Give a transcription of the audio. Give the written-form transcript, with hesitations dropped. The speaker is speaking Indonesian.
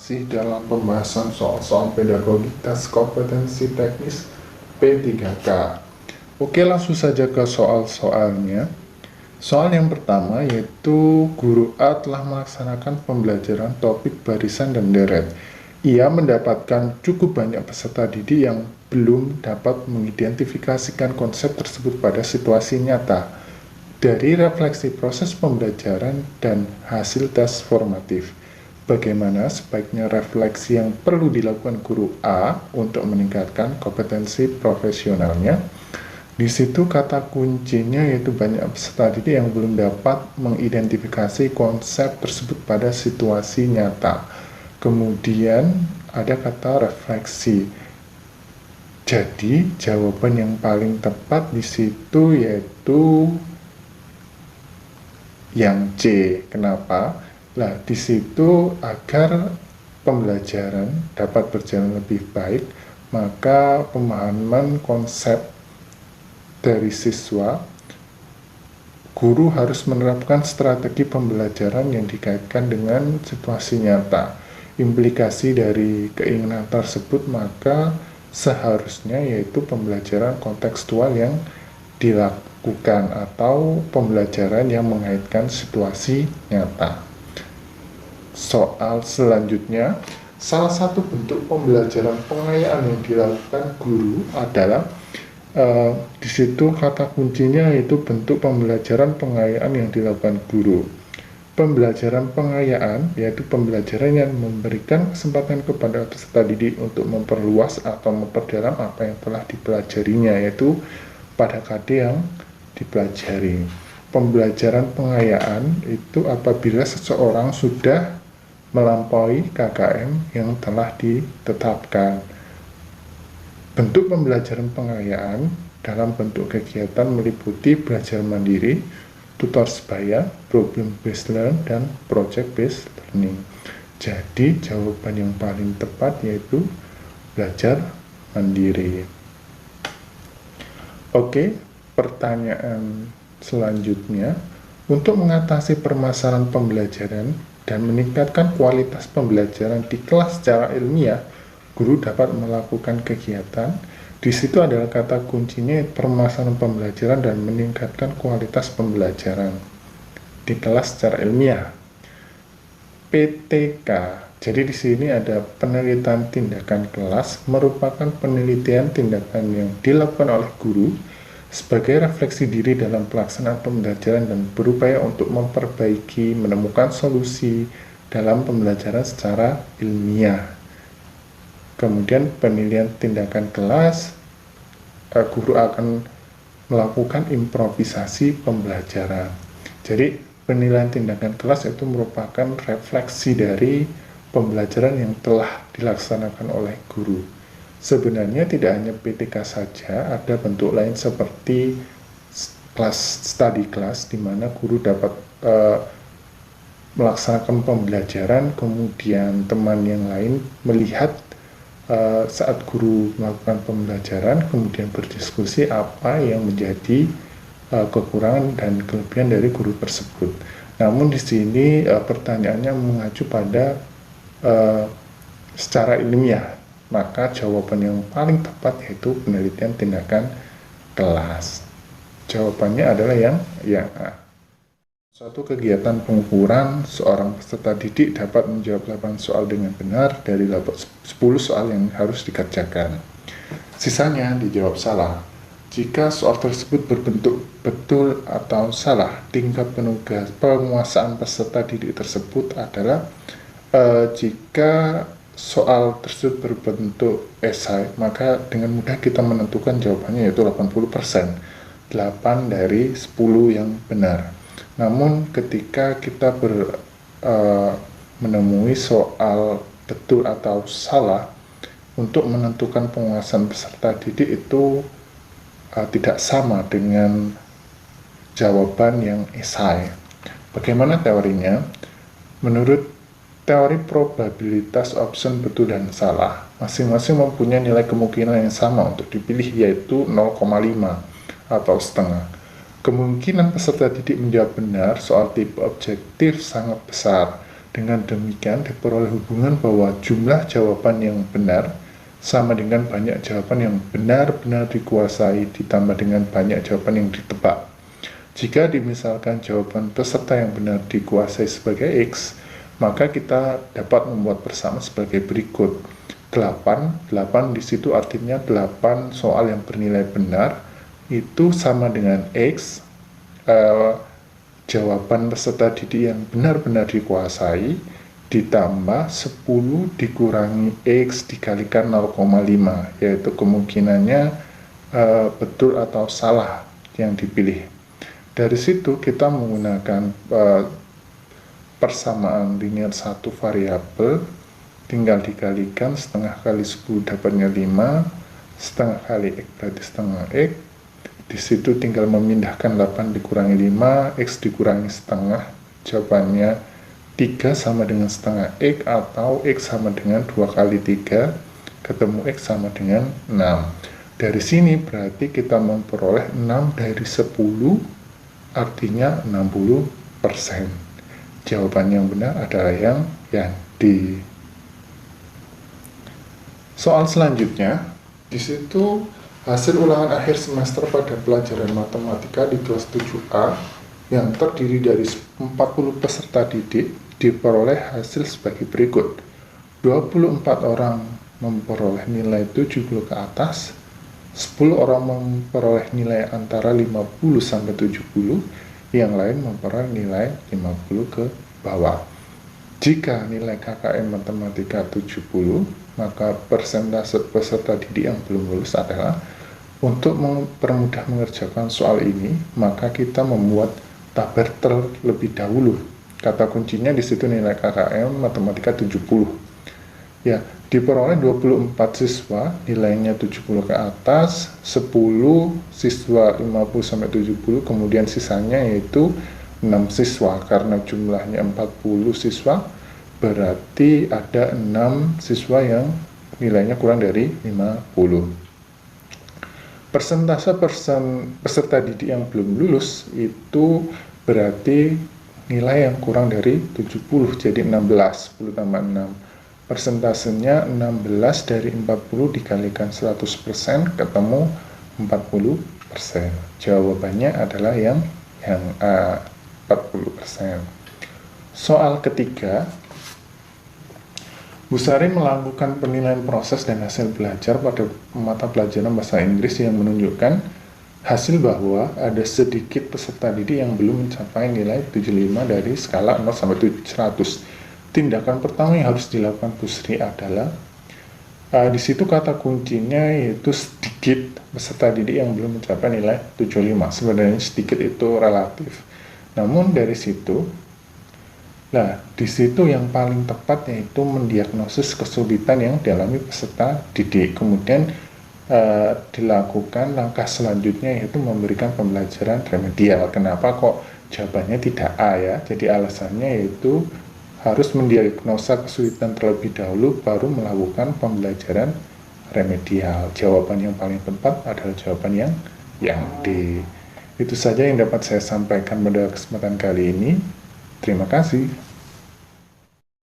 masih dalam pembahasan soal-soal pedagogitas kompetensi teknis P3K. Oke, langsung saja ke soal-soalnya. Soal yang pertama yaitu guru A telah melaksanakan pembelajaran topik barisan dan deret. Ia mendapatkan cukup banyak peserta didik yang belum dapat mengidentifikasikan konsep tersebut pada situasi nyata. Dari refleksi proses pembelajaran dan hasil tes formatif, bagaimana sebaiknya refleksi yang perlu dilakukan guru A untuk meningkatkan kompetensi profesionalnya? Di situ kata kuncinya yaitu banyak peserta didik yang belum dapat mengidentifikasi konsep tersebut pada situasi nyata. Kemudian ada kata refleksi. Jadi jawaban yang paling tepat di situ yaitu yang C. Kenapa? Nah, di situ agar pembelajaran dapat berjalan lebih baik, maka pemahaman konsep dari siswa, guru harus menerapkan strategi pembelajaran yang dikaitkan dengan situasi nyata. Implikasi dari keinginan tersebut maka seharusnya yaitu pembelajaran kontekstual yang dilakukan atau pembelajaran yang mengaitkan situasi nyata. Soal selanjutnya, salah satu bentuk pembelajaran pengayaan yang dilakukan guru adalah di situ kata kuncinya yaitu bentuk pembelajaran pengayaan yang dilakukan guru. Pembelajaran pengayaan yaitu pembelajaran yang memberikan kesempatan kepada peserta didik untuk memperluas atau memperdalam apa yang telah dipelajarinya, yaitu pada KD yang dipelajari. Pembelajaran pengayaan itu apabila seseorang sudah melampaui KKM yang telah ditetapkan. Bentuk pembelajaran pengayaan dalam bentuk kegiatan meliputi belajar mandiri, tutor sebaya, problem based learning, dan project based learning. Jadi jawaban yang paling tepat yaitu belajar mandiri. Oke, pertanyaan selanjutnya, untuk mengatasi permasalahan pembelajaran dan meningkatkan kualitas pembelajaran di kelas secara ilmiah, guru dapat melakukan kegiatan. Di situ adalah kata kuncinya permasalahan pembelajaran dan meningkatkan kualitas pembelajaran di kelas secara ilmiah. PTK. Jadi di sini ada penelitian tindakan kelas, merupakan penelitian tindakan yang dilakukan oleh guru sebagai refleksi diri dalam pelaksanaan pembelajaran dan berupaya untuk memperbaiki, menemukan solusi dalam pembelajaran secara ilmiah. Kemudian penilaian tindakan kelas, guru akan melakukan improvisasi pembelajaran. Jadi penilaian tindakan kelas itu merupakan refleksi dari pembelajaran yang telah dilaksanakan oleh guru. Sebenarnya tidak hanya PTK saja, ada bentuk lain seperti study class, di mana guru dapat melaksanakan pembelajaran, kemudian teman yang lain melihat saat guru melakukan pembelajaran, kemudian berdiskusi apa yang menjadi kekurangan dan kelebihan dari guru tersebut. Namun di sini pertanyaannya mengacu pada secara ilmiah, maka jawaban yang paling tepat yaitu penelitian tindakan kelas. Jawabannya adalah yang A. Suatu kegiatan pengukuran, seorang peserta didik dapat menjawab 8 soal dengan benar dari 10 soal yang harus dikerjakan. Sisanya dijawab salah. Jika soal tersebut berbentuk betul atau salah, tingkat penguasaan peserta didik tersebut adalah jika soal tersebut berbentuk esai, maka dengan mudah kita menentukan jawabannya yaitu 80%, 8 dari 10 yang benar. Namun ketika kita menemui soal betul atau salah, untuk menentukan penguasaan peserta didik itu tidak sama dengan jawaban yang esai. Bagaimana teorinya? Menurut teori probabilitas option betul dan salah, masing-masing mempunyai nilai kemungkinan yang sama untuk dipilih, yaitu 0,5 atau setengah. Kemungkinan peserta didik menjawab benar soal tipe objektif sangat besar. Dengan demikian diperoleh hubungan bahwa jumlah jawaban yang benar sama dengan banyak jawaban yang benar-benar dikuasai ditambah dengan banyak jawaban yang ditebak. Jika dimisalkan jawaban peserta yang benar dikuasai sebagai X, maka kita dapat membuat persamaan sebagai berikut. 8 di situ artinya 8 soal yang bernilai benar itu sama dengan X, jawaban peserta didik yang benar-benar dikuasai ditambah 10 dikurangi X dikalikan 0,5, yaitu kemungkinannya betul atau salah yang dipilih. Dari situ kita menggunakan persamaan linear satu variabel, tinggal dikalikan setengah kali 10 dapatnya 5, setengah kali X berarti setengah X. Di situ tinggal memindahkan 8 dikurangi 5, X dikurangi setengah, jawabannya 3 sama dengan setengah X, atau X sama dengan 2 kali 3, ketemu X sama dengan 6. Dari sini berarti kita memperoleh 6 dari 10, artinya 60%. Jawaban yang benar adalah yang D. Soal selanjutnya, di situ hasil ulangan akhir semester pada pelajaran matematika di kelas 7A yang terdiri dari 40 peserta didik diperoleh hasil sebagai berikut. 24 orang memperoleh nilai 70 ke atas, 10 orang memperoleh nilai antara 50 sampai 70, yang lain memperoleh nilai 50 ke bawah. Jika nilai KKM matematika 70, maka persentase peserta didik yang belum lulus adalah, untuk mempermudah mengerjakan soal ini, maka kita membuat tabel terlebih dahulu. Kata kuncinya di situ nilai KKM matematika 70. Ya, diperoleh 24 siswa, nilainya 70 ke atas, 10 siswa 50 sampai 70, kemudian sisanya yaitu 6 siswa. Karena jumlahnya 40 siswa, berarti ada 6 siswa yang nilainya kurang dari 50. Persentase peserta didik yang belum lulus itu berarti nilai yang kurang dari 70, jadi 16, 10 tambah 6. Persentasenya 16 dari 40 dikalikan 100%, ketemu 40%. Jawabannya adalah yang A, 40%. Soal ketiga, Bu Sari melakukan penilaian proses dan hasil belajar pada mata pelajaran bahasa Inggris yang menunjukkan hasil bahwa ada sedikit peserta didik yang belum mencapai nilai 75 dari skala 0 sampai 100. Tindakan pertama yang harus dilakukan Bu Sri adalah di situ kata kuncinya yaitu sedikit peserta didik yang belum mencapai nilai 75. Sebenarnya sedikit itu relatif. Namun dari situ, di situ yang paling tepat yaitu mendiagnosis kesulitan yang dialami peserta didik. Kemudian dilakukan langkah selanjutnya yaitu memberikan pembelajaran remedial. Kenapa kok jawabannya tidak A ya? Jadi alasannya yaitu harus mendiagnosa kesulitan terlebih dahulu baru melakukan pembelajaran remedial. Jawaban yang paling tepat adalah jawaban yang D. Itu saja yang dapat saya sampaikan pada kesempatan kali ini. Terima kasih.